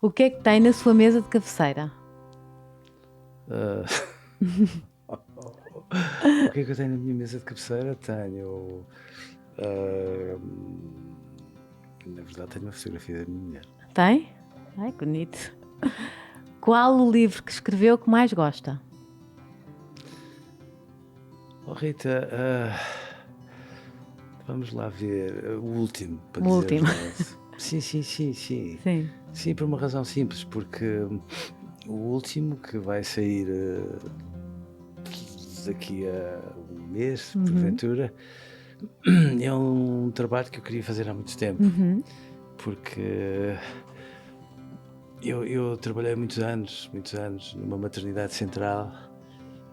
O que é que tem na sua mesa de cabeceira? Ah, o que é que eu tenho na minha mesa de cabeceira? Tenho. ah, Na verdade, tenho uma fotografia da minha mulher. Tem? Ai, que bonito. Qual o livro que escreveu que mais gosta? Oh, Rita, vamos lá ver. O último, para O dizer último. a verdade. Sim. Sim. Sim, por uma razão simples, porque o último que vai sair daqui a um mês, porventura, é um trabalho que eu queria fazer há muito tempo, porque eu trabalhei muitos anos numa maternidade central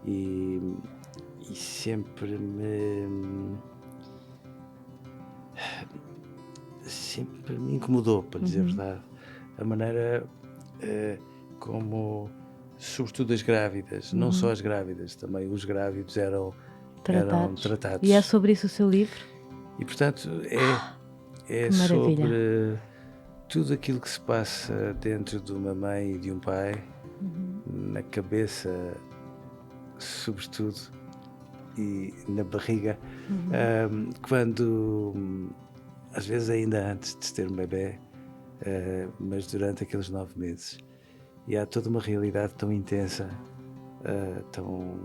e sempre me incomodou, para dizer a verdade, a maneira como, sobretudo as grávidas, não só as grávidas, também os grávidos eram tratados. E é sobre isso o seu livro? E, portanto, é Que maravilha. sobre tudo aquilo que se passa dentro de uma mãe e de um pai, na cabeça, sobretudo, e na barriga, quando, às vezes ainda antes de se ter um bebê, mas durante aqueles 9 meses. E há toda uma realidade tão intensa, tão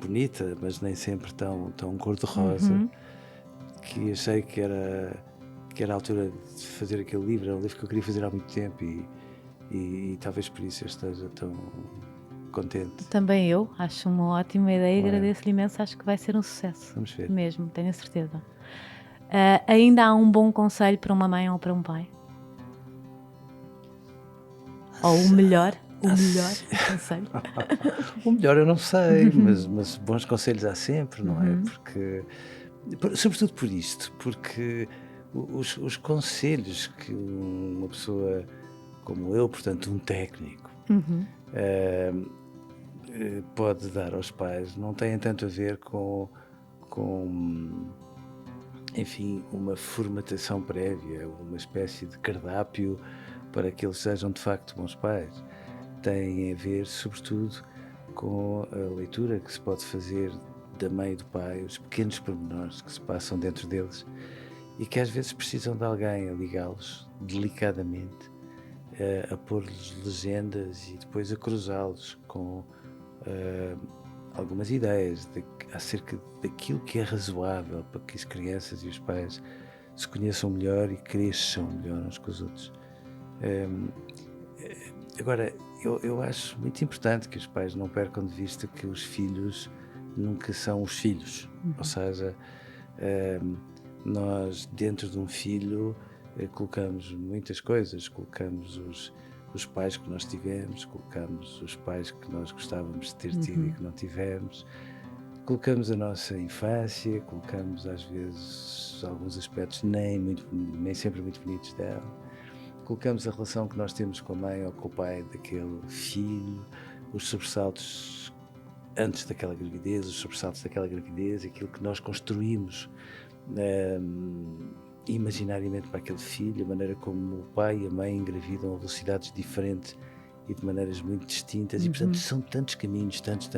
bonita, mas nem sempre tão cor-de-rosa, que achei que era a altura de fazer aquele livro. Era um livro que eu queria fazer há muito tempo e talvez por isso eu esteja tão contente. Também eu acho uma ótima ideia e Não é? agradeço-lhe imenso. Acho que vai ser um sucesso. Vamos ver. Mesmo, tenho a certeza. Ainda há um bom conselho para uma mãe ou para um pai? Ou o melhor conselho? O melhor eu não sei, mas bons conselhos há sempre, não é? Porque, sobretudo por isto, porque os conselhos que uma pessoa como eu, portanto um técnico, pode dar aos pais, não têm tanto a ver com enfim, uma formatação prévia, uma espécie de cardápio para que eles sejam de facto bons pais. Tem a ver, sobretudo, com a leitura que se pode fazer da mãe e do pai, os pequenos pormenores que se passam dentro deles e que às vezes precisam de alguém a ligá-los delicadamente, a pôr-lhes legendas e depois a cruzá-los com algumas ideias acerca daquilo que é razoável para que as crianças e os pais se conheçam melhor e cresçam melhor uns com os outros. Agora, eu acho muito importante que os pais não percam de vista que os filhos nunca são os filhos. Ou seja, nós dentro de um filho colocamos muitas coisas, colocamos os pais que nós tivemos, colocamos os pais que nós gostávamos de ter tido e que não tivemos, colocamos a nossa infância, colocamos às vezes alguns aspectos nem sempre muito bonitos dela, colocamos a relação que nós temos com a mãe ou com o pai daquele filho, os sobressaltos antes daquela gravidez, os sobressaltos daquela gravidez, aquilo que nós construímos imaginariamente para aquele filho, a maneira como o pai e a mãe engravidam a velocidades diferentes e de maneiras muito distintas, e portanto são tantos caminhos, tantos,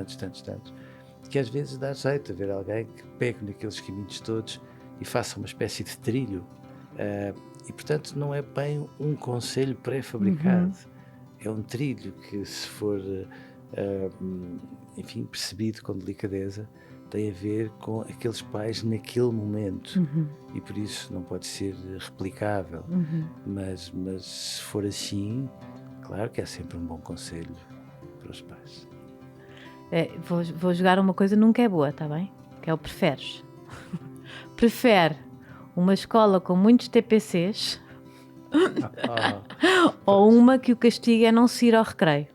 que às vezes dá jeito a ver alguém que pegue naqueles caminhos todos e faça uma espécie de trilho, e portanto não é bem um conselho pré-fabricado, é um trilho que, se for enfim, percebido com delicadeza, tem a ver com aqueles pais naquele momento e por isso não pode ser replicável, mas se for assim, claro que é sempre um bom conselho para os pais. Vou jogar uma coisa nunca é boa, está bem? Que é o preferes. Prefere uma escola com muitos TPCs ou uma que o castigo é não se ir ao recreio?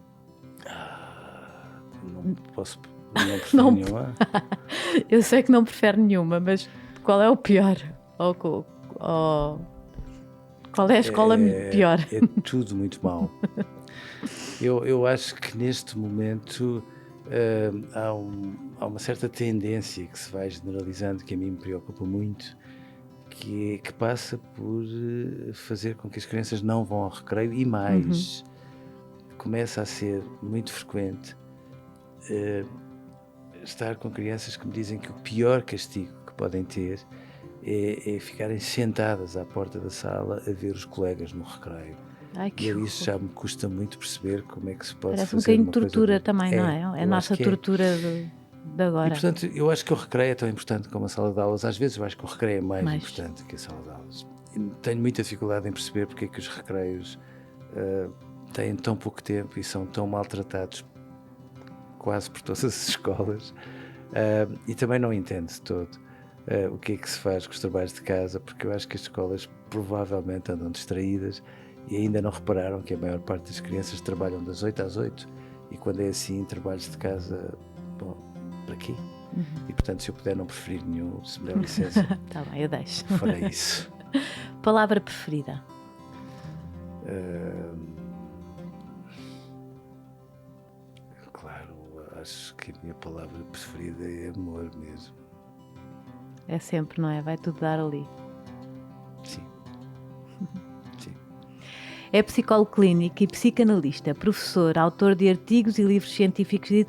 Não prefiro nenhuma. Eu sei que não prefere nenhuma, mas qual é o pior? Qual é a escola pior? É tudo muito mau. Eu acho que neste momento há uma certa tendência que se vai generalizando, que a mim me preocupa muito, que passa por fazer com que as crianças não vão ao recreio e mais, começa a ser muito frequente estar com crianças que me dizem que o pior castigo que podem ter é ficarem sentadas à porta da sala a ver os colegas no recreio. Ai, que E isso horror. já me custa muito perceber como é que se pode Parece um fazer bocadinho uma de coisa tortura boa. também, não é? É a eu acho nossa que é. tortura de E agora. portanto, eu acho que o recreio é tão importante como a sala de aulas. Às vezes eu acho que o recreio é mais importante que a sala de aulas. E tenho muita dificuldade em perceber porque é que os recreios têm tão pouco tempo e são tão maltratados quase por todas as escolas. E também não entendo de todo o que é que se faz com os trabalhos de casa, porque eu acho que as escolas provavelmente andam distraídas e ainda não repararam que a maior parte das crianças trabalham das 8 às 8 e quando é assim, trabalhos de casa, bom, para quê? E portanto, se eu puder não preferir nenhum, se me der licença, Tá bem, eu deixo. farei isso. Palavra preferida? Claro, acho que a minha palavra preferida é amor mesmo. É sempre, não é? Vai tudo dar ali. Sim. Sim. É psicólogo clínico e psicanalista, professor, autor de artigos e livros científicos de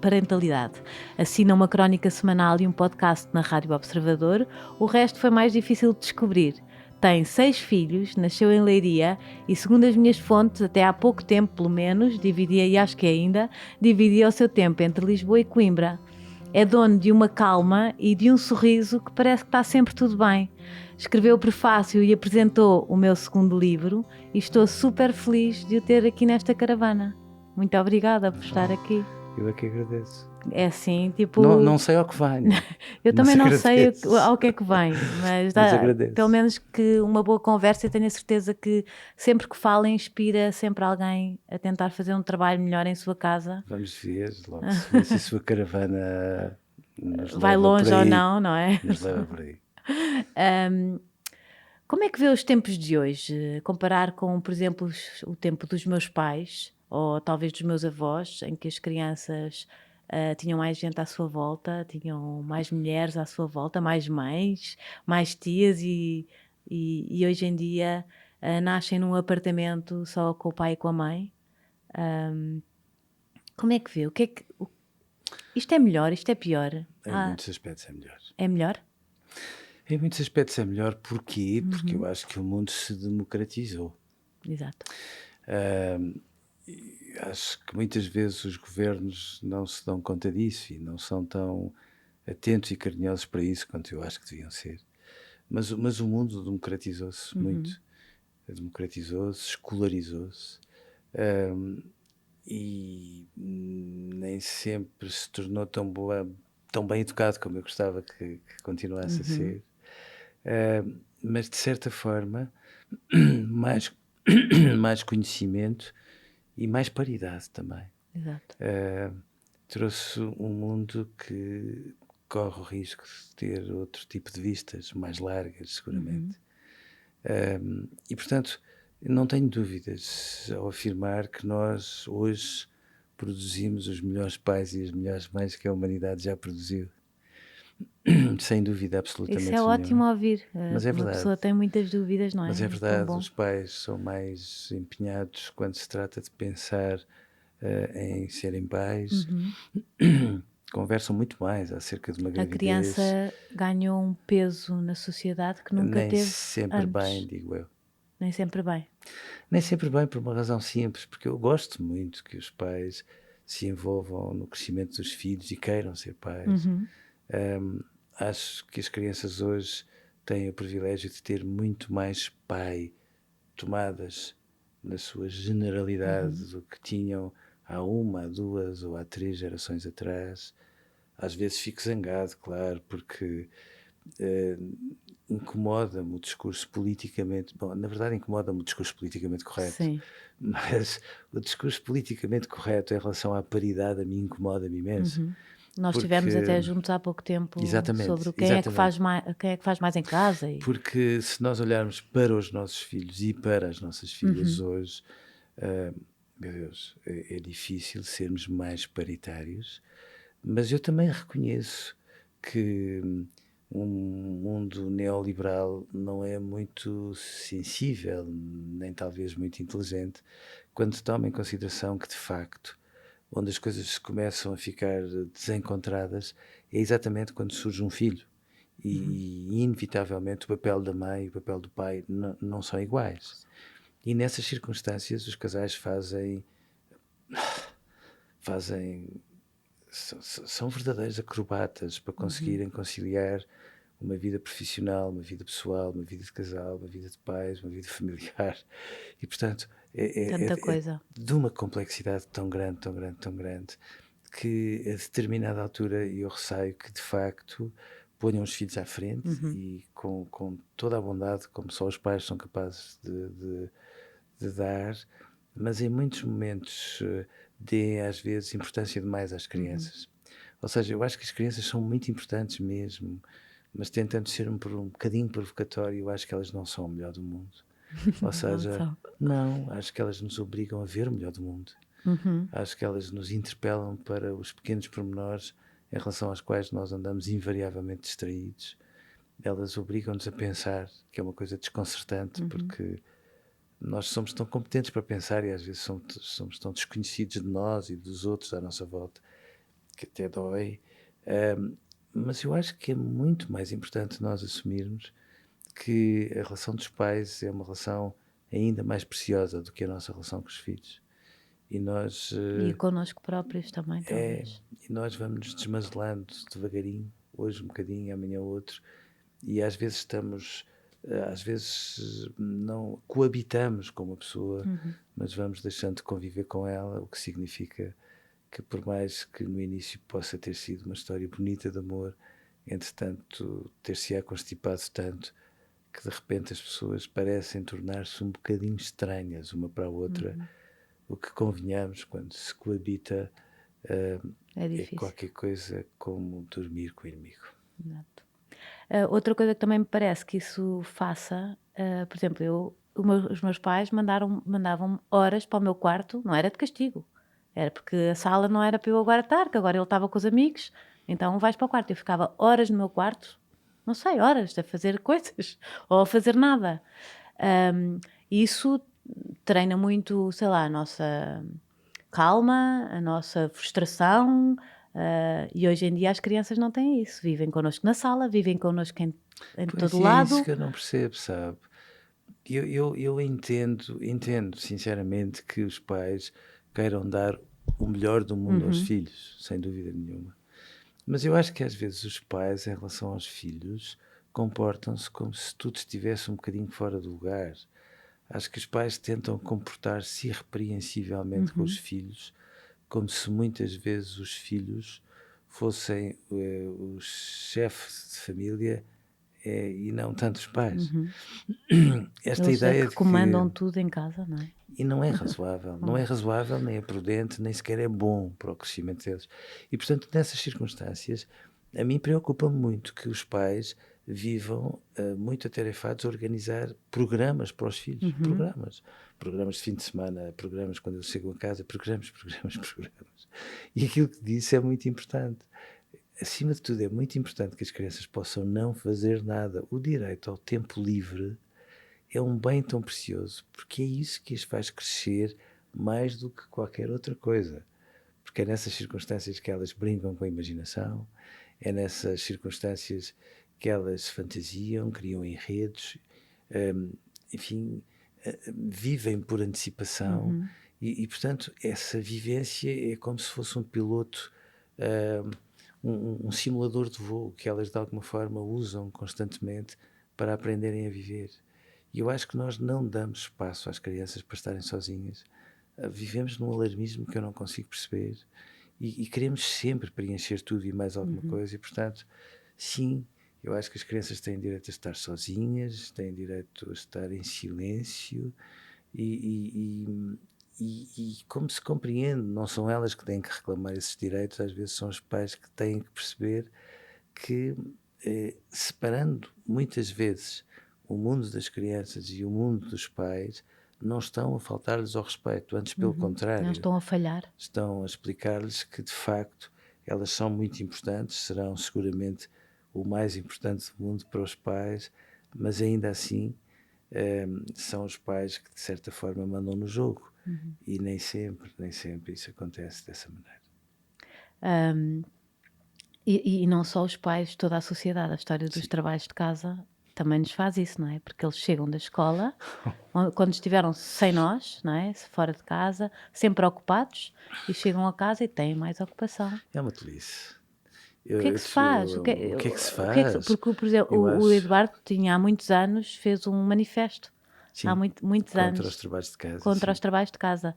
parentalidade. Assina uma crónica semanal e um podcast na Rádio Observador. O resto foi mais difícil de descobrir. Tem 6 filhos, nasceu em Leiria e, segundo as minhas fontes, até há pouco tempo, pelo menos, dividia o seu tempo entre Lisboa e Coimbra. É dono de uma calma e de um sorriso que parece que está sempre tudo bem. Escreveu o prefácio e apresentou o meu segundo livro e estou super feliz de o ter aqui nesta caravana. Muito obrigada por estar aqui. Eu é que agradeço. É assim, tipo... Não sei ao que venho. Eu também não sei agradeço. ao que é que vem, mas agradeço. pelo menos que uma boa conversa, eu tenho a certeza que sempre que fala inspira sempre alguém a tentar fazer um trabalho melhor em sua casa. Vamos ver, logo se vê se a sua caravana nos Vai leva longe por aí, ou não, não é? nos leva por aí. Como é que vê os tempos de hoje? Comparar com, por exemplo, o tempo dos meus pais, ou talvez dos meus avós, em que as crianças tinham mais gente à sua volta, tinham mais mulheres à sua volta, mais mães, mais tias, e hoje em dia nascem num apartamento só com o pai e com a mãe. Como é que vê? Isto é melhor? Isto é pior? Em muitos aspectos é melhor. É melhor? Em muitos aspectos é melhor. Porquê? Porque eu acho que o mundo se democratizou. Exato. Acho que muitas vezes os governos não se dão conta disso e não são tão atentos e carinhosos para isso quanto eu acho que deviam ser. Mas o mundo democratizou-se muito. Democratizou-se, escolarizou-se. E nem sempre se tornou tão bem educado como eu gostava que continuasse a ser. Mas de certa forma mais, mais conhecimento e mais paridade também. Exato. Trouxe um mundo que corre o risco de ter outro tipo de vistas mais largas, seguramente. E portanto não tenho dúvidas ao afirmar que nós hoje produzimos os melhores pais e as melhores mães que a humanidade já produziu. Sem dúvida absolutamente Isso é ótimo nenhuma. ouvir. Mas é Uma verdade. pessoa tem muitas dúvidas, não é? Mas é tão verdade, bom. os pais são mais empenhados quando se trata de pensar em serem pais. Conversam muito mais acerca de uma A gravidez. criança ganhou um peso na sociedade que nunca Nem teve sempre antes. bem, digo eu. Nem sempre bem. Nem sempre bem, por uma razão simples, porque eu gosto muito que os pais se envolvam no crescimento dos filhos e queiram ser pais. Acho que as crianças hoje têm o privilégio de ter muito mais pai tomadas na sua generalidade do que tinham há 1, há 2 ou há 3 gerações atrás. Às vezes fico zangado, claro, porque incomoda-me o discurso politicamente... Bom, na verdade incomoda-me o discurso politicamente correto. Sim. Mas o discurso politicamente correto em relação à paridade a mim incomoda-me imenso. Nós estivemos até juntos há pouco tempo sobre quem é que faz mais em casa. Porque se nós olharmos para os nossos filhos e para as nossas filhas hoje, meu Deus, é difícil sermos mais paritários, mas eu também reconheço que um mundo neoliberal não é muito sensível, nem talvez muito inteligente, quando se toma em consideração que, de facto, onde as coisas se começam a ficar desencontradas é exatamente quando surge um filho. E inevitavelmente o papel da mãe e o papel do pai não são iguais. E nessas circunstâncias os casais fazem são verdadeiros acrobatas para conseguirem conciliar uma vida profissional, uma vida pessoal, uma vida de casal, uma vida de pais, uma vida familiar. E, portanto, Tanta é coisa. de uma complexidade tão grande, que a determinada altura eu receio que, de facto, ponham os filhos à frente e com toda a bondade, como só os pais são capazes de dar, mas em muitos momentos dê às vezes importância demais às crianças. Ou seja, eu acho que as crianças são muito importantes mesmo, mas tentando ser um bocadinho provocatório, eu acho que elas não são o melhor do mundo. Ou Não seja, são. não, acho que elas nos obrigam a ver o melhor do mundo. Acho que elas nos interpelam para os pequenos pormenores em relação aos quais nós andamos invariavelmente distraídos. Elas obrigam-nos a pensar, que é uma coisa desconcertante, porque nós somos tão competentes para pensar e às vezes somos tão desconhecidos de nós e dos outros à nossa volta, que até dói. Mas eu acho que é muito mais importante nós assumirmos que a relação dos pais é uma relação ainda mais preciosa do que a nossa relação com os filhos. E nós, E connosco próprios também, talvez. e nós vamos nos desmazelando devagarinho, hoje um bocadinho, amanhã outro, e às vezes às vezes não coabitamos com uma pessoa, mas vamos deixando de conviver com ela, o que significa que, por mais que no início possa ter sido uma história bonita de amor, entretanto ter-se-á constipado tanto que de repente as pessoas parecem tornar-se um bocadinho estranhas uma para a outra. O que convenhamos quando se coabita É é difícil. qualquer coisa como dormir com o inimigo. Exato. Outra coisa que também me parece que isso faça, por exemplo, os meus pais mandavam horas para o meu quarto, não era de castigo, era porque a sala não era para eu agora estar, que agora ele estava com os amigos, então vais para o quarto. Eu ficava horas no meu quarto, não sei, horas, a fazer coisas, ou a fazer nada. Isso treina muito, sei lá, a nossa calma, a nossa frustração, e hoje em dia as crianças não têm isso, vivem connosco na sala, vivem connosco em Pois todo é isso lado. que eu não percebo, sabe? Eu entendo sinceramente que os pais queiram dar o melhor do mundo aos filhos, sem dúvida nenhuma. Mas eu acho que às vezes os pais, em relação aos filhos, comportam-se como se tudo estivesse um bocadinho fora do lugar. Acho que os pais tentam comportar-se irrepreensivelmente com os filhos, como se muitas vezes os filhos fossem os chefes de família e não tanto os pais. Esta Eles é ideia que de que. comandam tudo em casa, não é? E não é razoável, não é razoável, nem é prudente, nem sequer é bom para o crescimento deles. E, portanto, nessas circunstâncias, a mim preocupa-me muito que os pais vivam muito atarefados a organizar programas para os filhos. Programas de fim de semana, programas quando eles chegam a casa, programas. E aquilo que disse é muito importante. Acima de tudo, é muito importante que as crianças possam não fazer nada. O direito ao tempo livre é um bem tão precioso, porque é isso que as faz crescer mais do que qualquer outra coisa. Porque é nessas circunstâncias que elas brincam com a imaginação, é nessas circunstâncias que elas fantasiam, criam enredos, enfim, vivem por antecipação portanto, essa vivência é como se fosse um piloto, um simulador de voo que elas de alguma forma usam constantemente para aprenderem a viver. E eu acho que nós não damos espaço às crianças para estarem sozinhas. Vivemos num alarmismo que eu não consigo perceber e queremos sempre preencher tudo e mais alguma coisa. E, portanto, sim, eu acho que as crianças têm direito a estar sozinhas, têm direito a estar em silêncio e como se compreende, não são elas que têm que reclamar esses direitos, às vezes são os pais que têm que perceber que, separando muitas vezes o mundo das crianças e o mundo dos pais, não estão a faltar-lhes ao respeito, antes pelo Não contrário, estão a falhar. estão a explicar-lhes que de facto elas são muito importantes, serão seguramente o mais importante do mundo para os pais, mas ainda assim são os pais que de certa forma mandam no jogo. E nem sempre isso acontece dessa maneira. E não só os pais, toda a sociedade, a história dos trabalhos de casa também nos faz isso, não é? Porque eles chegam da escola, quando estiveram sem nós, não é? Fora de casa, sempre ocupados, e chegam a casa e têm mais ocupação. É uma tolice. O que é que se faz? O que é que se faz? Porque, por exemplo, Eu o acho, Eduardo tinha há muitos anos, fez um manifesto, há sim, muitos contra anos, os trabalhos de casa, contra sim. os trabalhos de casa.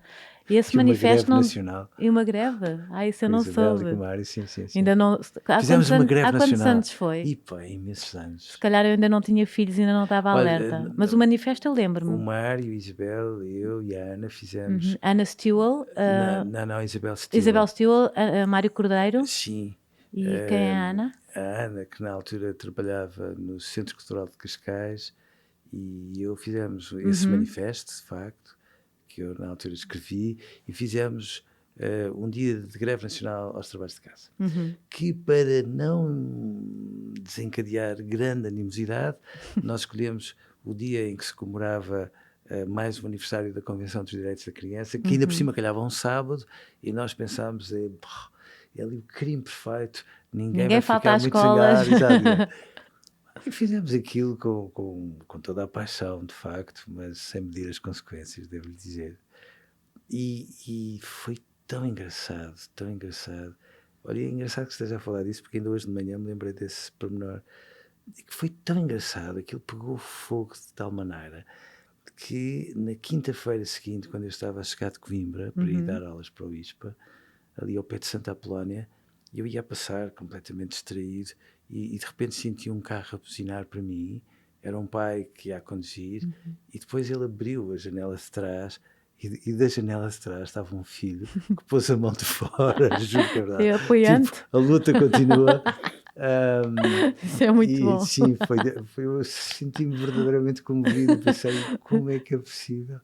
E esse E uma manifesto greve não... nacional. E uma greve? Isso eu Com a não Isabel e com o soube. Mário, sim. Ainda não... Fizemos uma greve há quantos nacional. anos foi? E pá, imensos anos. Se calhar eu ainda não tinha filhos, ainda não estava Olha, alerta. Mas o manifesto eu o lembro-me. Mário, a Isabel, eu e a Ana fizemos. Ana Stewell, Não, Isabel Isabel Stewart. Stewell, Mário Cordeiro. Sim. E quem é a Ana? A Ana, que na altura trabalhava no Centro Cultural de Cascais, e eu fizemos esse manifesto, de facto, que eu na altura escrevi, e fizemos um dia de greve nacional aos trabalhos de casa. Que, para não desencadear grande animosidade, nós escolhemos o dia em que se comemorava mais um aniversário da Convenção dos Direitos da Criança, que ainda por cima calhava um sábado, e nós pensámos é ali o crime perfeito, ninguém vai falta ficar às muito escolas. zangado. E fizemos aquilo com toda a paixão, de facto, mas sem medir as consequências, devo-lhe dizer. E foi tão engraçado, tão engraçado. Olha, é engraçado que esteja a falar disso, porque ainda hoje de manhã me lembrei desse pormenor. E que foi tão engraçado, aquilo pegou fogo de tal maneira que na quinta-feira seguinte, quando eu estava a chegar de Coimbra para ir dar aulas para o ISPA, ali ao pé de Santa Apolónia, eu ia passar completamente distraído e de repente senti um carro a buzinar para mim. Era um pai que ia a conduzir e depois ele abriu a janela de trás e da janela de trás estava um filho que pôs a mão de fora, juro que é verdade. É apoiante. Tipo, a luta continua. Isso é muito bom. Sim, eu senti-me verdadeiramente comovido, pensei, como é que é possível?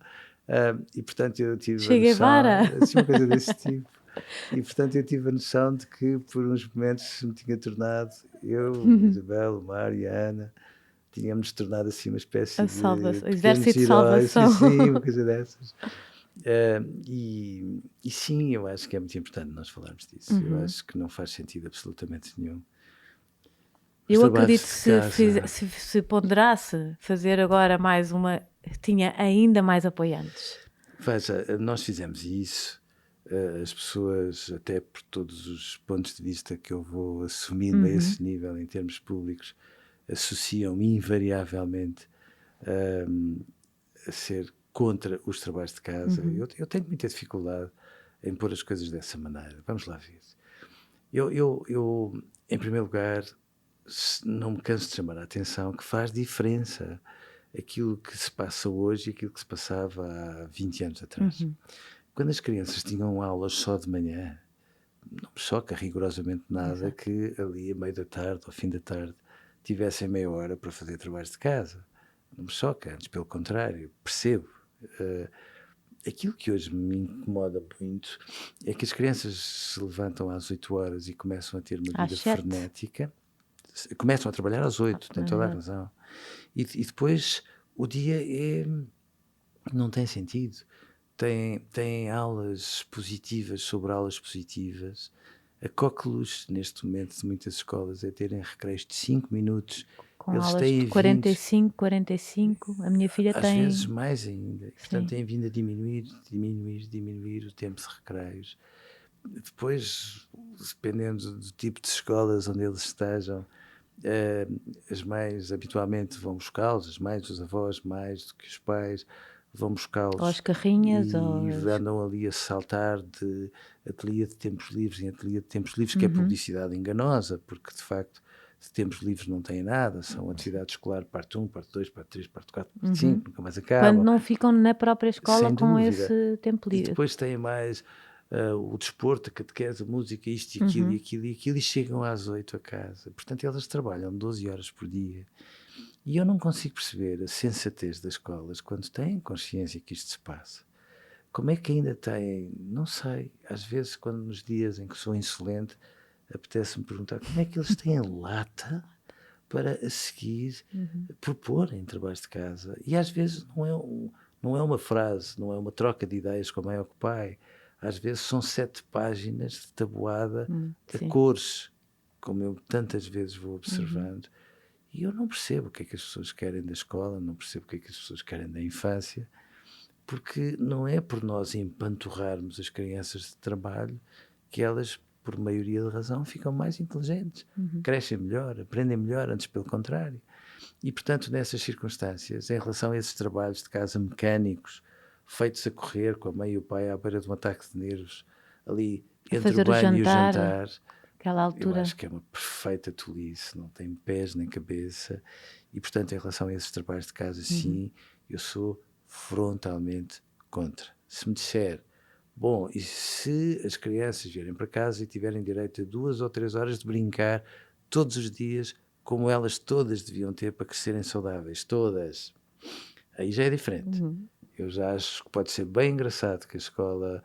E portanto eu tive Che Guevara. assim, uma coisa desse tipo. E portanto eu tive a noção de que por uns momentos me tinha tornado, eu, Isabel, o Mário e a Ana, tínhamos tornado assim uma espécie de exército de heróis, salvação. sim, uma coisa dessas. E sim, eu acho que é muito importante nós falarmos disso. Eu acho que não faz sentido absolutamente nenhum. Eu acredito que se ponderasse fazer agora mais uma, tinha ainda mais apoiantes. Veja, nós fizemos isso. As pessoas, até por todos os pontos de vista que eu vou assumindo a esse nível em termos públicos, associam invariavelmente a ser contra os trabalhos de casa. Eu tenho muita dificuldade em pôr as coisas dessa maneira. Vamos lá ver. Eu em primeiro lugar, não me canso de chamar a atenção que faz diferença aquilo que se passa hoje e aquilo que se passava há 20 anos atrás. Quando as crianças tinham aulas só de manhã, não me choca rigorosamente nada que ali a meio da tarde, ao fim da tarde, tivessem meia hora para fazer trabalhos de casa. Não me choca, antes pelo contrário, percebo. Aquilo que hoje me incomoda muito é que as crianças se levantam às 8 horas e começam a ter uma vida frenética. Começam a trabalhar às 8, tem toda a razão. E depois o dia não tem sentido. Tem aulas positivas sobre aulas positivas. A coqueluche, neste momento, de muitas escolas, é terem recreios de 5 minutos. Com Eles aulas têm de 45. A minha filha às tem... vezes mais ainda. E, portanto, têm vindo a diminuir o tempo de recreios. Depois, dependendo do tipo de escolas onde eles estejam, as mães habitualmente vão buscá-los, as mães, os avós, mais do que os pais, vão buscá-los. Ou as carrinhas. E andam ali a saltar de ateliê de tempos livres em ateliê de tempos livres, que é publicidade enganosa, porque de facto de tempos livres não têm nada, são atividade escolar parte 1, parte 2, parte 3, parte 4, parte 5, nunca mais acabam. Quando não ficam na própria escola sem com dúvida. esse tempo livre. E depois têm mais o desporto, a catequese, a música, isto e aquilo, e aquilo, e chegam às 8 a casa. Portanto, elas trabalham 12 horas por dia. E eu não consigo perceber a sensatez das escolas quando têm consciência que isto se passa. Como é que ainda têm, não sei, às vezes quando nos dias em que sou insolente, apetece-me perguntar como é que eles têm lata para a seguir proporem trabalhos de casa. E às vezes não é uma frase, não é uma troca de ideias com a mãe ou com o pai. Às vezes são 7 páginas de tabuada a cores, como eu tantas vezes vou observando. E eu não percebo o que é que as pessoas querem da escola, não percebo o que é que as pessoas querem da infância, porque não é por nós empanturrarmos as crianças de trabalho que elas, por maioria de razão, ficam mais inteligentes, crescem melhor, aprendem melhor, antes pelo contrário. E, portanto, nessas circunstâncias, em relação a esses trabalhos de casa mecânicos, feitos a correr com a mãe e o pai à beira de um ataque de nervos, ali entre o banho e o jantar, aquela altura. eu acho que é uma perfeita tolice, não tem pés nem cabeça. E, portanto, em relação a esses trabalhos de casa, sim, eu sou frontalmente contra. Se me disser, bom, e se as crianças vierem para casa e tiverem direito a 2 ou 3 horas de brincar todos os dias, como elas todas deviam ter para crescerem saudáveis, todas, aí já é diferente. Eu já acho que pode ser bem engraçado que a escola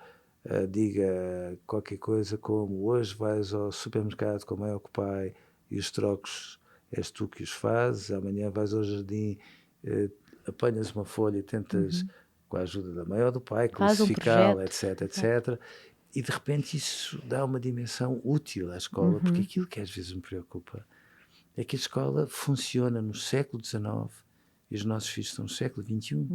diga qualquer coisa como: hoje vais ao supermercado com a mãe ou com o pai e os trocos és tu que os fazes, amanhã vais ao jardim, apanhas uma folha e tentas, com a ajuda da mãe ou do pai, classificá-la, etc, etc. E de repente isso dá uma dimensão útil à escola, porque aquilo que às vezes me preocupa é que a escola funciona no século XIX e os nossos filhos estão no século XXI.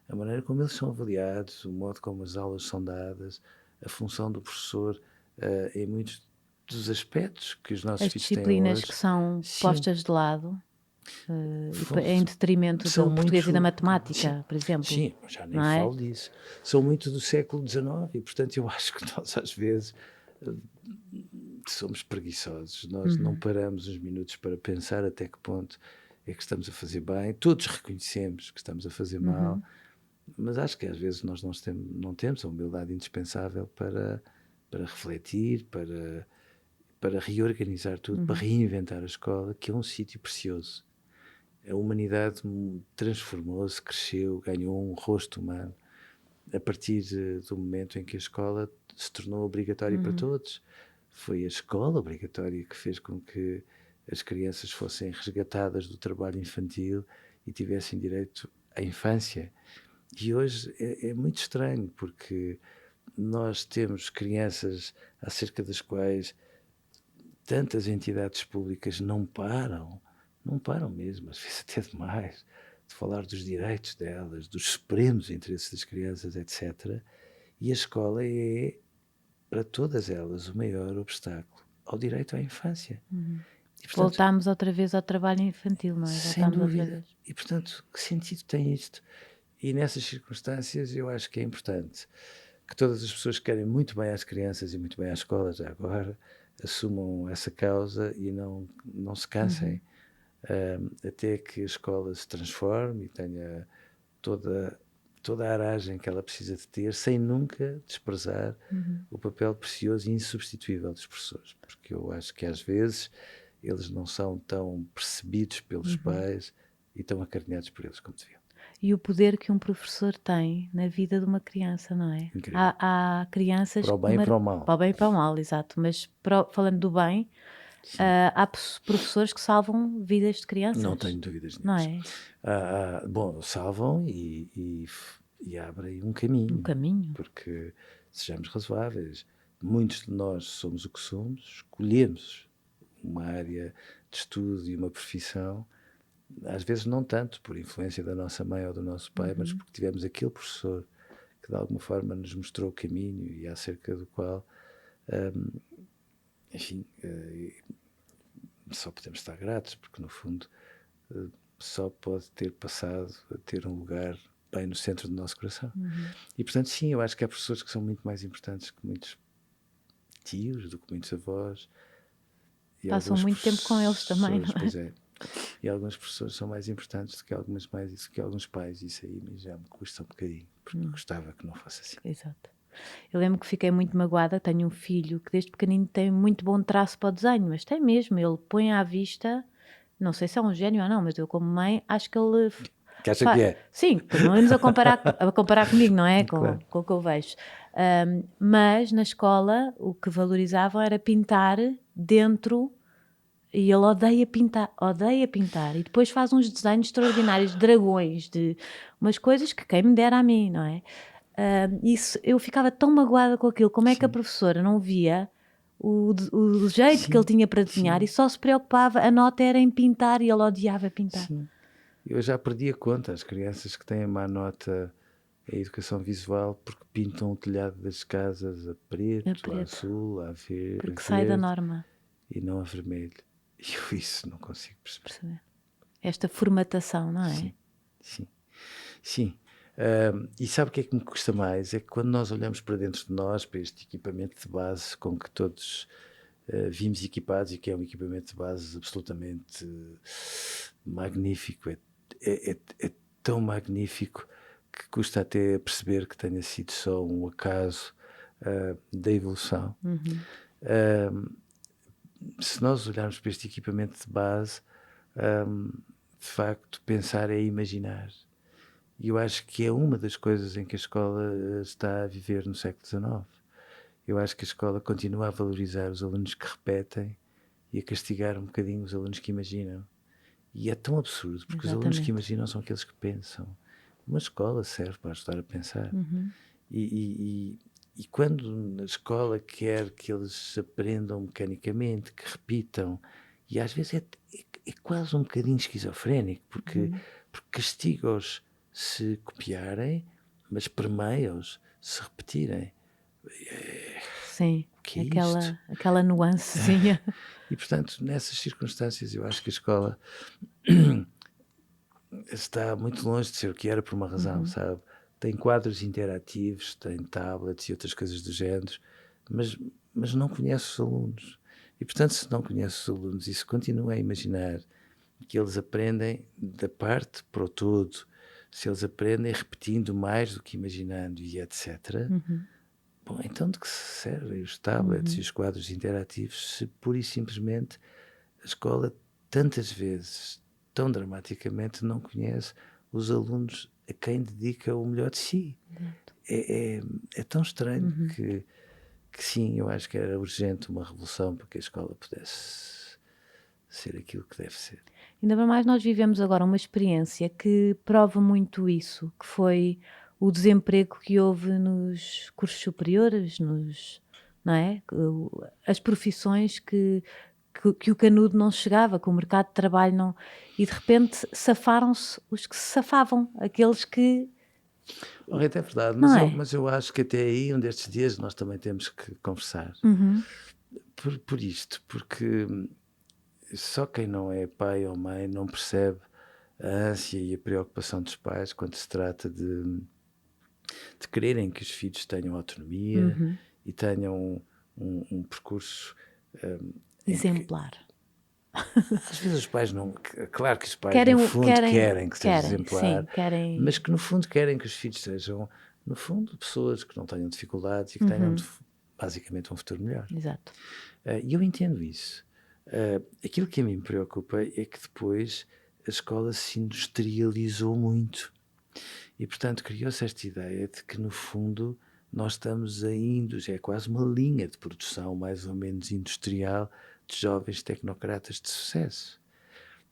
A maneira como eles são avaliados, o modo como as aulas são dadas, a função do professor em muitos dos aspectos que os nossos filhos têm hoje. As disciplinas que são postas de lado em detrimento do português e da matemática, por exemplo. Sim, já nem falo disso. São muito do século XIX e, portanto, eu acho que nós às vezes somos preguiçosos. Nós não paramos uns minutos para pensar até que ponto é que estamos a fazer bem. Todos reconhecemos que estamos a fazer mal, mas acho que às vezes nós não temos a humildade indispensável para refletir, para reorganizar tudo, para reinventar a escola, que é um sítio precioso. A humanidade transformou-se, cresceu, ganhou um rosto humano a partir do momento em que a escola se tornou obrigatória para todos. Foi a escola obrigatória que fez com que as crianças fossem resgatadas do trabalho infantil e tivessem direito à infância. E hoje é muito estranho, porque nós temos crianças acerca das quais tantas entidades públicas não param mesmo, às vezes até demais, de falar dos direitos delas, dos supremos interesses das crianças, etc. E a escola é, para todas elas, o maior obstáculo ao direito à infância. E, portanto, voltámos outra vez ao trabalho infantil, não é? Sem dúvida. E, portanto, que sentido tem isto? E nessas circunstâncias eu acho que é importante que todas as pessoas que querem muito bem às crianças e muito bem às escolas já agora assumam essa causa e não se cansem até que a escola se transforme e tenha toda a aragem que ela precisa de ter, sem nunca desprezar o papel precioso e insubstituível dos professores, porque eu acho que às vezes eles não são tão percebidos pelos pais e tão acarinhados por eles como deviam. E o poder que um professor tem na vida de uma criança, não é? Há crianças... Para o bem e para o mal. Para o bem e para o mal, exato. Mas falando do bem, há professores que salvam vidas de crianças. Não tenho dúvidas nisso. Não é? Bom, salvam e abrem um caminho. Um caminho. Porque, sejamos razoáveis, muitos de nós somos o que somos, escolhemos uma área de estudo e uma profissão, às vezes não tanto por influência da nossa mãe ou do nosso pai, mas porque tivemos aquele professor que de alguma forma nos mostrou o caminho e acerca do qual, enfim, só podemos estar gratos, porque no fundo só pode ter passado a ter um lugar bem no centro do nosso coração. E portanto sim, eu acho que há professores que são muito mais importantes que muitos tios, do que muitos avós. E passam muito tempo com eles também, não é? Pois é. E alguns professores são mais importantes do que alguns pais, e isso aí já me custa um bocadinho, porque gostava que não fosse assim. Exato. Eu lembro que fiquei muito magoada, tenho um filho que desde pequenino tem muito bom traço para o desenho, mas tem mesmo, ele põe à vista, não sei se é um gênio ou não, mas eu como mãe acho que ele... Que acha que é? Sim, pelo menos a comparar comigo, não é? Claro. Com o que eu vejo. Mas na escola o que valorizavam era pintar dentro e ele odeia pintar, e depois faz uns desenhos extraordinários de dragões, de umas coisas que quem me dera a mim, não é? Isso, eu ficava tão magoada com aquilo, como é que a Sim, professora não via o jeito que ele sim, tinha para desenhar e sim, só se preocupava, a nota era em pintar e ele odiava pintar. sim. Eu já perdi a conta, as crianças que têm má nota em educação visual porque pintam o telhado das casas a A preto, a preto, azul, a porque sai da verde norma, e não a vermelho. E eu isso não consigo perceber. perceber? Esta formatação, não é? Sim, sim, sim. E sabe o que é que me custa mais? É que quando nós olhamos para dentro de nós, para este equipamento de base com que todos vimos equipados e que é um equipamento de base absolutamente magnífico, é tão magnífico que custa até perceber que tenha sido só um acaso da evolução. Uhum. Se nós olharmos para este equipamento de base, de facto, pensar é imaginar. E eu acho que é uma das coisas em que a escola está a viver no século XIX. Eu acho que a escola continua a valorizar os alunos que repetem e a castigar um bocadinho os alunos que imaginam. E é tão absurdo, porque os alunos que Exatamente. imaginam são aqueles que pensam. Uma escola serve para ajudar a pensar. Uhum. E quando a escola quer que eles aprendam mecanicamente, que repitam, e às vezes é quase um bocadinho esquizofrénico, porque castiga-os se copiarem, mas premia-os se repetirem. Sim, O que é isto? aquela nuancezinha. E, portanto, nessas circunstâncias, eu acho que a escola está muito longe de ser o que era por uma razão, sabe? Tem quadros interativos, tem tablets e outras coisas do género, mas não conhece os alunos. E, portanto, se não conhece os alunos e se continua a imaginar que eles aprendem da parte para o todo, se eles aprendem repetindo mais do que imaginando e etc., bom, então de que se servem os tablets e os quadros interativos se pura e simplesmente a escola tantas vezes, tão dramaticamente, não conhece os alunos a quem dedica o melhor de si? É tão estranho que sim, eu acho que era urgente uma revolução para que a escola pudesse ser aquilo que deve ser. Ainda bem mais nós vivemos agora uma experiência que prova muito isso, que foi o desemprego que houve nos cursos superiores, não é? As profissões que o canudo não chegava, que o mercado de trabalho não. E de repente safaram-se os que se safavam, aqueles que. Oh, Rita, é verdade, Não é? mas eu acho que até aí, um destes dias, nós também temos que conversar Uhum, por isto, porque só quem não é pai ou mãe não percebe a ânsia e a preocupação dos pais quando se trata de quererem que os filhos tenham autonomia e tenham um percurso em que exemplar. às vezes os pais não. Claro que os pais Querem, no fundo querem que seja querem, exemplar, sim, querem. mas que no fundo querem que os filhos sejam, no fundo, pessoas que não tenham dificuldades e que tenham basicamente um futuro melhor. Exato. E eu entendo isso. Aquilo que a mim me preocupa é que depois a escola se industrializou muito. E, portanto, criou-se esta ideia de que, no fundo, nós estamos ainda, já é quase uma linha de produção mais ou menos industrial de jovens tecnocratas de sucesso.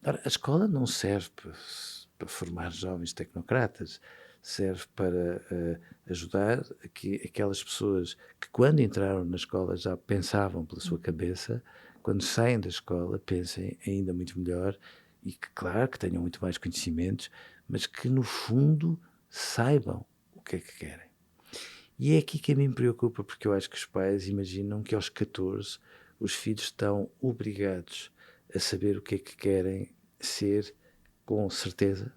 Ora, a escola não serve para formar jovens tecnocratas, serve para ajudar aquelas pessoas que, quando entraram na escola, já pensavam pela sua cabeça, quando saem da escola, pensem ainda muito melhor e que, claro, que tenham muito mais conhecimentos, mas que, no fundo, saibam o que é que querem. E é aqui que a mim me preocupa, porque eu acho que os pais imaginam que aos 14 os filhos estão obrigados a saber o que é que querem ser, com certeza,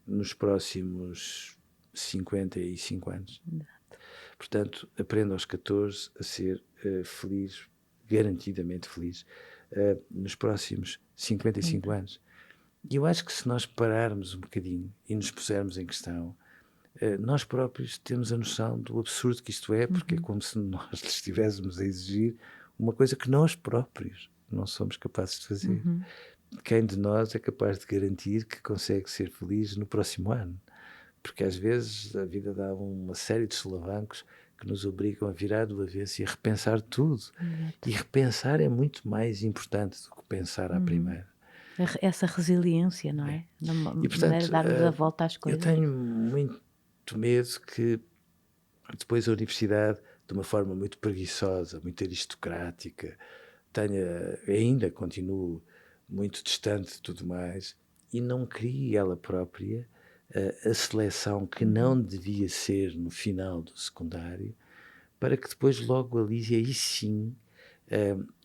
nos próximos 55 anos. Portanto, aprenda aos 14 a ser feliz, garantidamente feliz, nos próximos 55 anos. E eu acho que se nós pararmos um bocadinho e nos pusermos em questão, nós próprios temos a noção do absurdo que isto é, porque é como se nós lhes estivéssemos a exigir uma coisa que nós próprios não somos capazes de fazer. Quem de nós é capaz de garantir que consegue ser feliz no próximo ano? Porque às vezes a vida dá uma série de solavancos que nos obrigam a virar do avesso e a repensar tudo. E repensar é muito mais importante do que pensar à primeira. Essa resiliência, não é? Na E, maneira de portanto, darmos a volta às eu coisas. tenho muito medo que depois a universidade, de uma forma muito preguiçosa, muito aristocrática, continue muito distante de tudo mais e não crie ela própria a seleção que não devia ser no final do secundário, para que depois logo ali, e aí sim,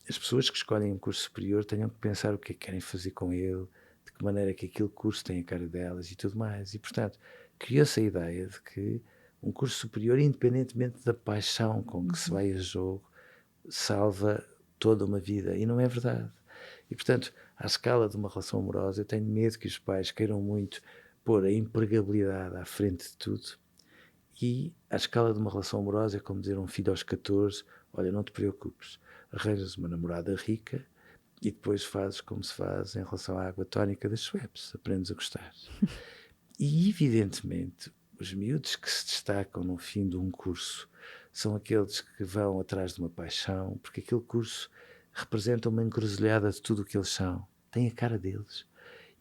as pessoas que escolhem um curso superior tenham que pensar o que é que querem fazer com ele, de que maneira é que aquele curso tem a cara delas e tudo mais. E, portanto, criou-se a ideia de que um curso superior, independentemente da paixão com que se vai a jogo, salva toda uma vida. E não é verdade. E, portanto, à escala de uma relação amorosa, eu tenho medo que os pais queiram muito pôr a empregabilidade à frente de tudo. E à escala de uma relação amorosa é como dizer a um filho aos 14: olha, não te preocupes, arranjas uma namorada rica e depois fazes como se faz em relação à água tónica das Schweppes, aprendes a gostar. E evidentemente os miúdos que se destacam no fim de um curso são aqueles que vão atrás de uma paixão, porque aquele curso representa uma encruzilhada de tudo o que eles são, tem a cara deles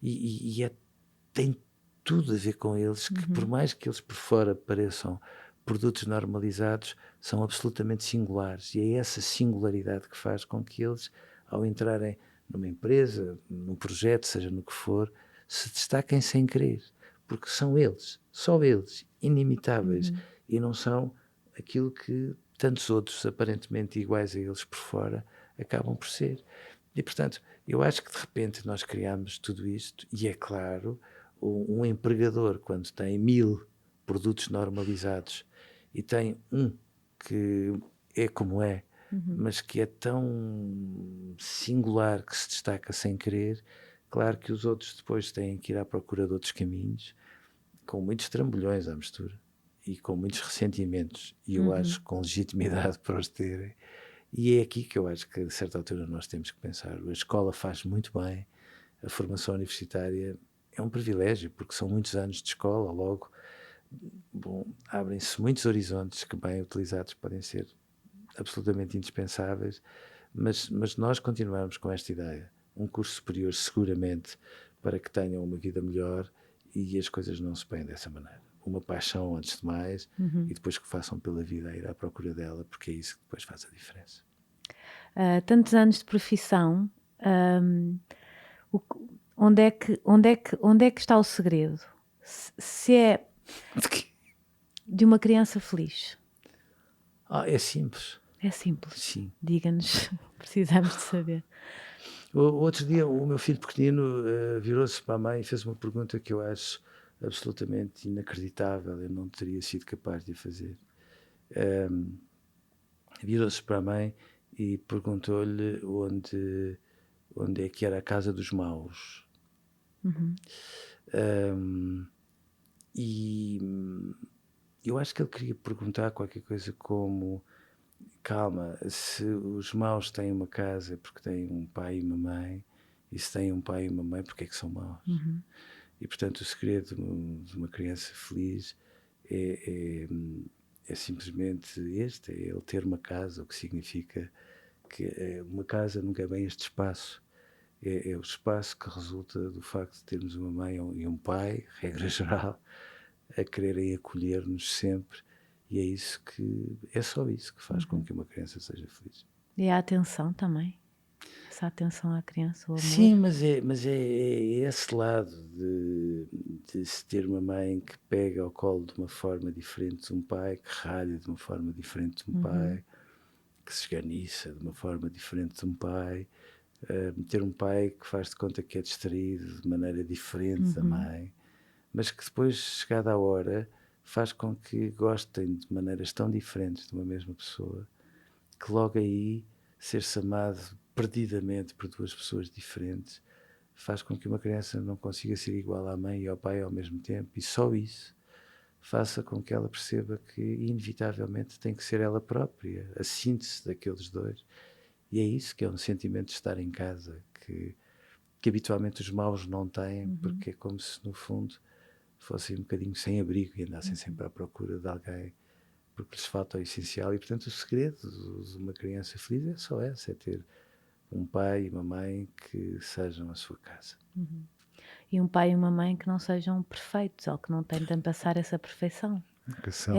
e tem tudo a ver com eles, que por mais que eles por fora pareçam produtos normalizados, são absolutamente singulares, e é essa singularidade que faz com que eles, ao entrarem numa empresa, num projeto, seja no que for, se destaquem sem querer, porque são eles, só eles, inimitáveis, e não são aquilo que tantos outros aparentemente iguais a eles por fora acabam por ser. E, portanto, eu acho que de repente nós criamos tudo isto, e é claro, um empregador, quando tem 1000 produtos normalizados e tem um que é como é, mas que é tão singular que se destaca sem querer, claro que os outros depois têm que ir à procura de outros caminhos, com muitos trambolhões à mistura e com muitos ressentimentos, e eu acho com legitimidade para os terem. E é aqui que eu acho que a certa altura nós temos que pensar. A escola faz muito bem, a formação universitária é um privilégio, porque são muitos anos de escola, logo, bom, abrem-se muitos horizontes que, bem utilizados, podem ser absolutamente indispensáveis, mas nós continuamos com esta ideia. Um curso superior, seguramente, para que tenham uma vida melhor, e as coisas não se põem dessa maneira. Uma paixão antes de mais, e depois que façam pela vida a ir à procura dela, porque é isso que depois faz a diferença. Tantos anos de profissão, onde é que está o segredo? Se é de uma criança feliz? É simples. É simples. Sim. Diga-nos, precisamos de saber. O outro dia, o meu filho pequenino virou-se para a mãe e fez uma pergunta que eu acho absolutamente inacreditável. Eu não teria sido capaz de a fazer. Virou-se para a mãe e perguntou-lhe onde é que era a casa dos maus. E eu acho que ele queria perguntar qualquer coisa como: calma, se os maus têm uma casa é porque têm um pai e uma mãe, e se têm um pai e uma mãe, porque é que são maus? E, portanto, o segredo de uma criança feliz é simplesmente este: é ele ter uma casa, o que significa que uma casa nunca é bem este espaço. É o espaço que resulta do facto de termos uma mãe e um pai, regra geral, a quererem acolher-nos sempre, e é só isso que faz com que uma criança seja feliz. E a atenção também, essa atenção à criança, o amor. Sim, mas é esse lado de se ter uma mãe que pega ao colo de uma forma diferente de um pai, que ralha de uma forma diferente de um pai, que se esganiça de uma forma diferente de um pai, ter um pai que faz de conta que é distraído de maneira diferente da mãe, mas que depois, chegada a hora, faz com que gostem de maneiras tão diferentes de uma mesma pessoa, que logo aí ser-se amado perdidamente por duas pessoas diferentes faz com que uma criança não consiga ser igual à mãe e ao pai ao mesmo tempo, e só isso faça com que ela perceba que inevitavelmente tem que ser ela própria a síntese daqueles dois. E é isso que é um sentimento de estar em casa, que habitualmente os maus não têm, porque é como se no fundo fossem um bocadinho sem abrigo e andassem sempre à procura de alguém porque lhes falta o essencial e, portanto, o segredo de uma criança feliz é só esse, é ter um pai e uma mãe que sejam a sua casa. E um pai e uma mãe que não sejam perfeitos ou que não tentem passar essa perfeição. Nunca são.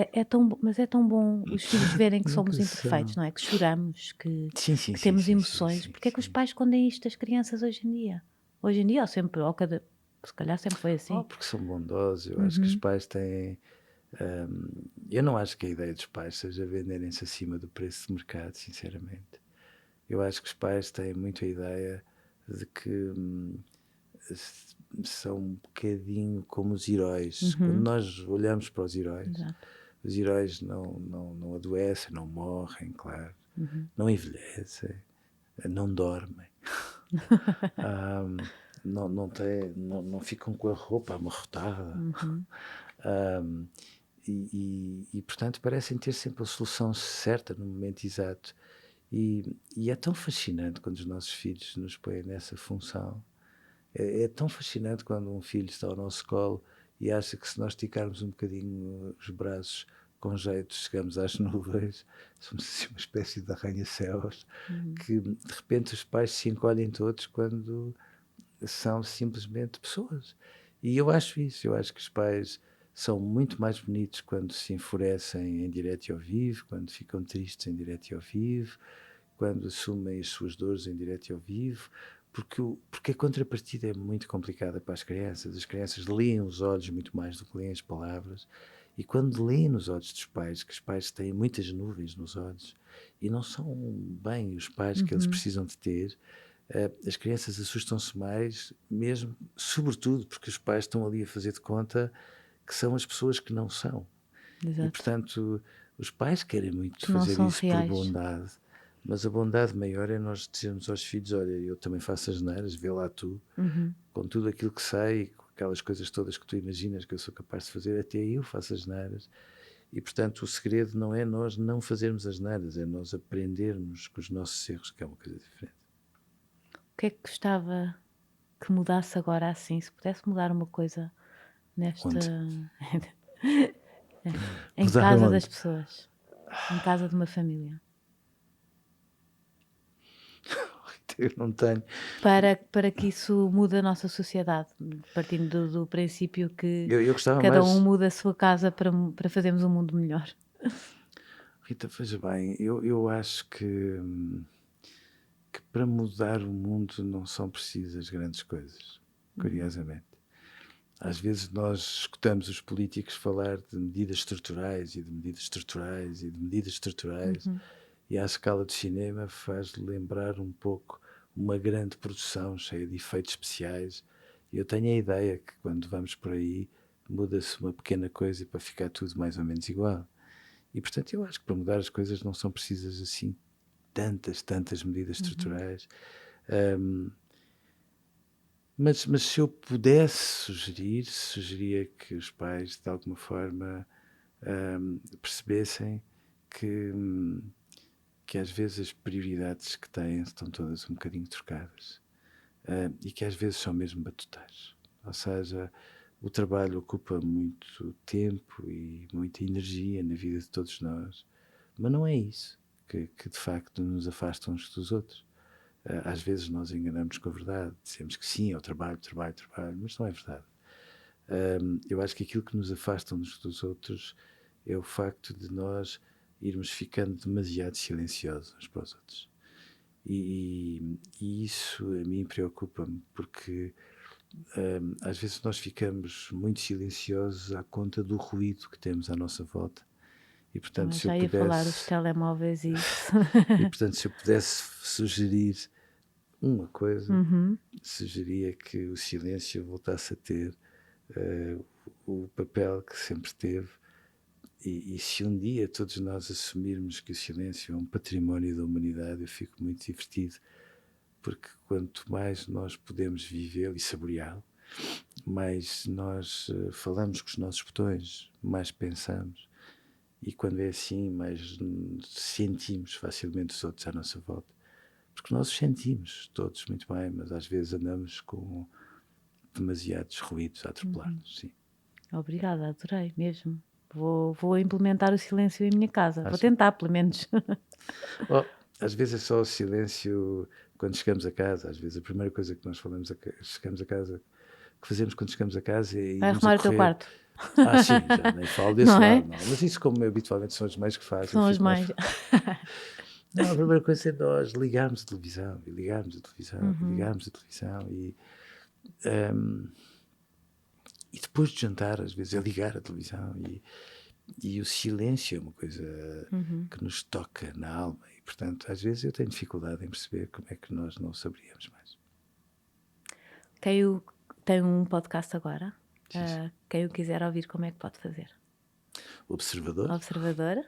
Mas é tão bom os filhos verem que somos Nunca imperfeitos, são. não é? Que choramos, que Sim, sim, sim, temos sim, emoções. sim, Porque é que os sim. pais escondem isto das crianças hoje em dia? Hoje em dia, ou sempre, se calhar sempre foi assim. Porque são bondosos. Eu acho que os pais têm. Eu não acho que a ideia dos pais seja venderem-se acima do preço de mercado, sinceramente. Eu acho que os pais têm muito a ideia de que são um bocadinho como os heróis. Quando nós olhamos para os heróis, Exato. os heróis não adoecem, não morrem, claro, não envelhecem, não dormem, não ficam com a roupa amarrotada. Portanto, parecem ter sempre a solução certa no momento exato. E é tão fascinante quando os nossos filhos nos põem nessa função. É tão fascinante quando um filho está ao nosso colo e acha que se nós esticarmos um bocadinho os braços com jeito, chegamos às nuvens, somos assim uma espécie de arranha-céus, que de repente os pais se encolhem todos quando são simplesmente pessoas. E eu acho isso, eu acho que os pais são muito mais bonitos quando se enfurecem em direto e ao vivo, quando ficam tristes em direto e ao vivo, quando assumem as suas dores em direto e ao vivo, porque a contrapartida é muito complicada para as crianças leem os olhos muito mais do que leem as palavras, e quando leem nos olhos dos pais, que os pais têm muitas nuvens nos olhos, e não são bem os pais que eles precisam de ter, as crianças assustam-se mais, mesmo, sobretudo porque os pais estão ali a fazer de conta que são as pessoas que não são. E, Exato. portanto, os pais querem muito Que não fazer são isso por reais. bondade, mas a bondade maior é nós dizermos aos filhos: olha, eu também faço as neiras, vê lá tu, com tudo aquilo que sei, com aquelas coisas todas que tu imaginas que eu sou capaz de fazer, até eu faço as neiras. E, portanto, o segredo não é nós não fazermos as neiras, é nós aprendermos com os nossos erros, que é uma coisa diferente. O que é que gostava que mudasse agora assim? Se pudesse mudar uma coisa nesta. Onde? Em Mudar casa onde? das pessoas. Em casa de uma família. Eu não tenho. Para que isso mude a nossa sociedade, partindo do princípio que Eu gostava cada mais. um muda a sua casa para fazermos um mundo melhor. Rita, veja bem, eu acho que para mudar o mundo não são precisas grandes coisas, curiosamente. Às vezes nós escutamos os políticos falar de medidas estruturais e de medidas estruturais e de medidas estruturais, e à escala de cinema faz lembrar um pouco uma grande produção cheia de efeitos especiais. E eu tenho a ideia que quando vamos por aí muda-se uma pequena coisa para ficar tudo mais ou menos igual. E, portanto, eu acho que para mudar as coisas não são precisas assim tantas medidas estruturais. Mas se eu pudesse sugeria que os pais, de alguma forma, percebessem que às vezes as prioridades que têm estão todas um bocadinho trocadas, e que às vezes são mesmo batuteiros. Ou seja, o trabalho ocupa muito tempo e muita energia na vida de todos nós, mas não é isso que de facto nos afasta uns dos outros. Às vezes nós enganamos com a verdade, dizemos que sim, é o trabalho, mas não é verdade. Eu acho que aquilo que nos afasta uns dos outros é o facto de nós irmos ficando demasiado silenciosos uns para os outros. E isso a mim preocupa-me, porque às vezes nós ficamos muito silenciosos à conta do ruído que temos à nossa volta. E portanto, se eu Já ia falar dos pudesse, telemóveis e isso. e portanto, se eu pudesse sugerir uma coisa, sugeria que o silêncio voltasse a ter o papel que sempre teve. E se um dia todos nós assumirmos que o silêncio é um património da humanidade, eu fico muito divertido, porque quanto mais nós podemos vivê-lo e saboreá-lo, mais nós falamos com os nossos botões, mais pensamos, e quando é assim, mais sentimos facilmente os outros à nossa volta, porque nós os sentimos todos muito bem, mas às vezes andamos com demasiados ruídos a atropelar-nos. Sim. Obrigada, adorei mesmo. Vou implementar o silêncio em minha casa. Vou Acho. tentar, pelo menos. Oh, às vezes é só o silêncio quando chegamos a casa. Às vezes a primeira coisa que nós chegamos a casa, que fazemos quando chegamos a casa é Vai irmos a arrumar o teu correr. quarto. Sim, já nem falo desse Não é? lado, não. Mas isso, como habitualmente são as mães que fazem, São eu as fico mais. mães. Não, a primeira coisa é nós ligarmos a televisão, e ligarmos a televisão, e Uhum. ligarmos a televisão, e depois de jantar, às vezes, é ligar a televisão, e o silêncio é uma coisa que nos toca na alma, e portanto, às vezes eu tenho dificuldade em perceber como é que nós não saberíamos mais. Tem um podcast agora. Sim. Quem o quiser ouvir, como é que pode fazer? Observador? Observador?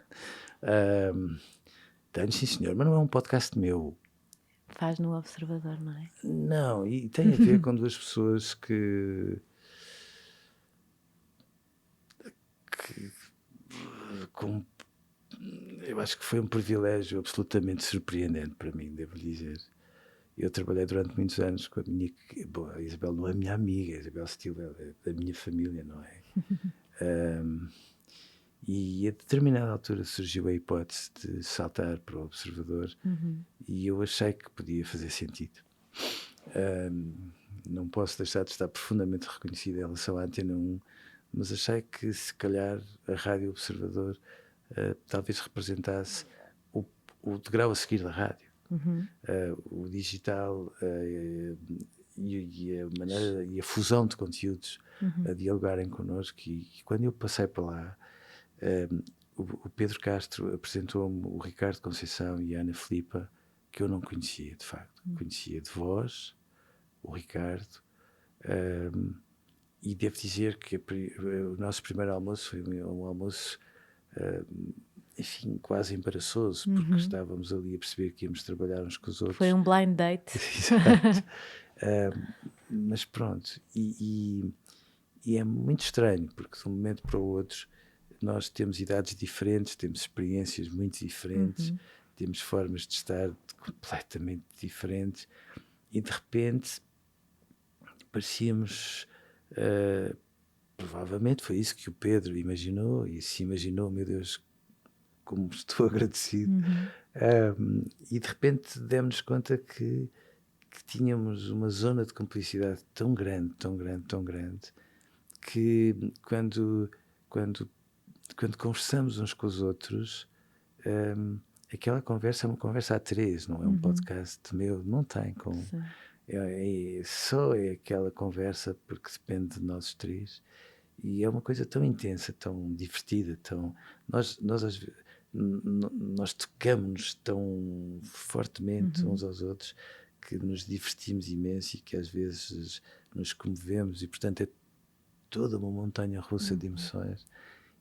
Tenho, sim senhor, mas não é um podcast meu. Faz no Observador, não é? Não, e tem a ver com duas pessoas eu acho que foi um privilégio absolutamente surpreendente para mim, devo dizer. Eu trabalhei durante muitos anos com a Isabel não é minha amiga, a Isabel Steele é da minha família, não é? E a determinada altura surgiu a hipótese de saltar para o Observador e eu achei que podia fazer sentido. Não posso deixar de estar profundamente reconhecido em relação à Antena 1, mas achei que se calhar a Rádio Observador talvez representasse o degrau a seguir da rádio. O digital e a maneira e a fusão de conteúdos a dialogarem connosco, e quando eu passei para lá, o Pedro Castro apresentou-me o Ricardo Conceição e a Ana Filipa, que eu não conhecia de facto. Conhecia de voz o Ricardo, e devo dizer que o nosso primeiro almoço foi um almoço enfim, quase embaraçoso, porque estávamos ali a perceber que íamos trabalhar uns com os outros. Foi um blind date. Exato. Mas pronto, e é muito estranho, porque de um momento para o outro nós temos idades diferentes, temos experiências muito diferentes, temos formas de estar completamente diferentes, e de repente parecíamos... provavelmente foi isso que o Pedro imaginou, e se imaginou, meu Deus, como estou agradecido. E de repente demos-nos conta que tínhamos uma zona de cumplicidade tão grande, tão grande, tão grande, que quando conversamos uns com os outros, aquela conversa é uma conversa a três, não é um podcast meu, não tem como. Só é aquela conversa porque depende de nós três, e é uma coisa tão intensa, tão divertida, nós tocamos-nos tão fortemente uns aos outros que nos divertimos imenso e que às vezes nos comovemos, e portanto é toda uma montanha russa de emoções,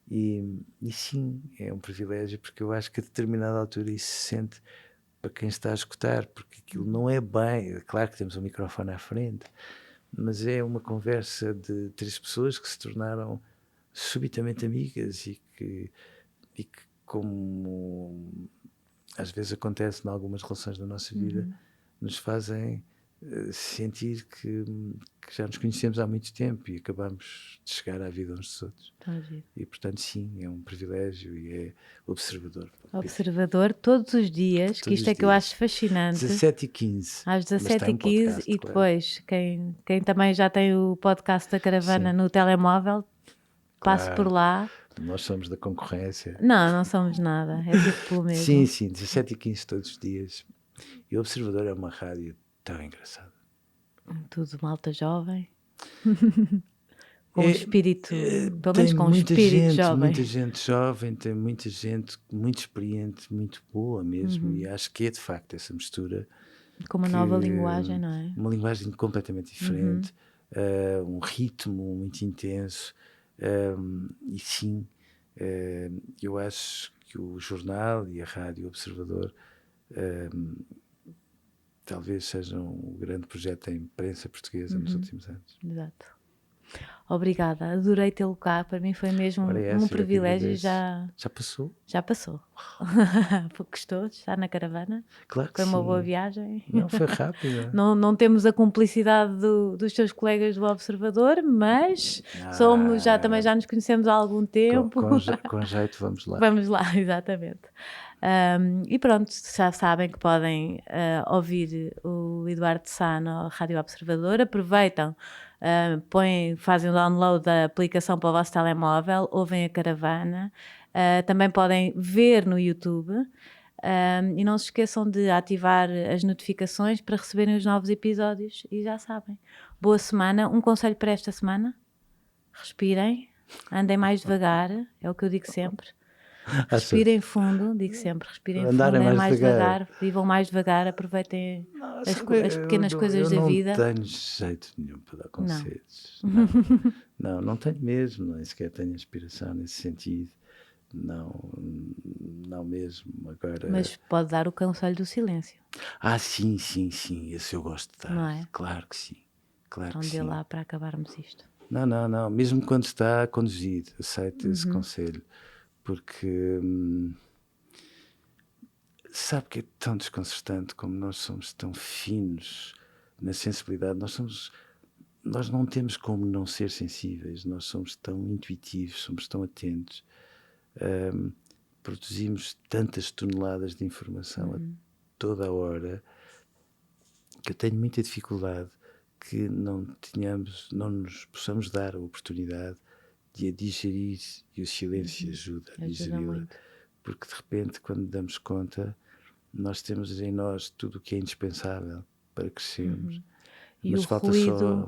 e sim, é um privilégio, porque eu acho que a determinada altura isso se sente para quem está a escutar, porque aquilo não é bem, é claro que temos um microfone à frente, mas é uma conversa de três pessoas que se tornaram subitamente amigas, e que como às vezes acontece em algumas relações da nossa vida, nos fazem sentir que já nos conhecemos há muito tempo e acabamos de chegar à vida uns dos outros. E portanto sim, é um privilégio, e é Observador. Observador todos os dias, que isto é que eu acho fascinante. 17h15. Às 17h15, e depois, quem também já tem o podcast da Caravana no telemóvel, passe por lá. Nós somos da concorrência. Não somos nada, é tudo pelo mesmo. Sim, 17h15 todos os dias. E o Observador é uma rádio tão engraçada. Tudo malta jovem. Com um espírito, pelo menos com um espírito jovem. Muita gente jovem, tem muita gente muito experiente, muito boa mesmo, e acho que é de facto essa mistura. Com uma nova linguagem, não é? Uma linguagem completamente diferente, um ritmo muito intenso, e sim, eu acho que o jornal e a Rádio Observador talvez sejam o grande projeto da imprensa portuguesa nos últimos anos. Exato. Obrigada, adorei tê-lo cá, para mim foi mesmo Ora, um eu privilégio, agradeço. Já passou? já passou. Gostou de estar na caravana? Claro que Foi uma boa sim. viagem? Não, foi rápida. Não temos a cumplicidade dos teus colegas do Observador, mas também já nos conhecemos há algum tempo. Com jeito, vamos lá. Vamos lá, exatamente. E pronto, já sabem que podem ouvir o Eduardo Sá na Rádio Observador. Aproveitam, fazem o download da aplicação para o vosso telemóvel, ouvem a caravana. Também podem ver no YouTube. E não se esqueçam de ativar as notificações para receberem os novos episódios. E já sabem. Boa semana. Um conselho para esta semana: respirem, andem mais devagar, é o que eu digo sempre. Respirem fundo, digo sempre, respirem fundo, andem mais devagar, vivam mais devagar, aproveitem as pequenas coisas da vida. Eu não tenho jeito nenhum para dar conselhos. Não tenho mesmo, nem sequer tenho inspiração nesse sentido. Não mesmo. Agora... Mas pode dar o conselho do silêncio. Sim, esse eu gosto de dar. Não é? Claro que sim. Então dê lá para acabarmos isto. Não, mesmo quando está conduzido, aceito esse conselho. Porque sabe que é tão desconcertante como nós somos tão finos na sensibilidade. Nós não temos como não ser sensíveis. Nós somos tão intuitivos, somos tão atentos. Produzimos tantas toneladas de informação a toda a hora que eu tenho muita dificuldade que não nos possamos dar a oportunidade de a digerir, e o silêncio ajuda a digeri-la, porque de repente, quando damos conta, nós temos em nós tudo o que é indispensável para crescermos. E mas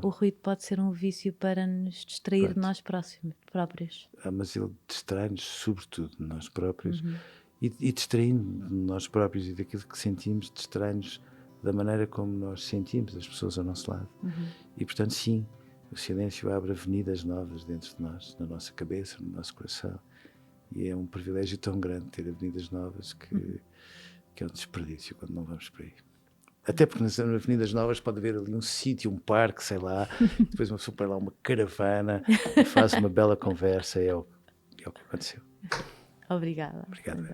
o ruído pode ser um vício para nos distrair de nós próprios. Mas ele distrai-nos sobretudo de nós próprios, e distraindo de nós próprios e daquilo que sentimos, distrai-nos da maneira como nós sentimos as pessoas ao nosso lado. E portanto, sim, o silêncio abre avenidas novas dentro de nós, na nossa cabeça, no nosso coração. E é um privilégio tão grande ter avenidas novas que é um desperdício quando não vamos por aí. Até porque nas avenidas novas pode haver ali um sítio, um parque, sei lá, depois uma pessoa põe lá uma caravana, faz uma bela conversa, é o que aconteceu. Obrigada. Obrigado.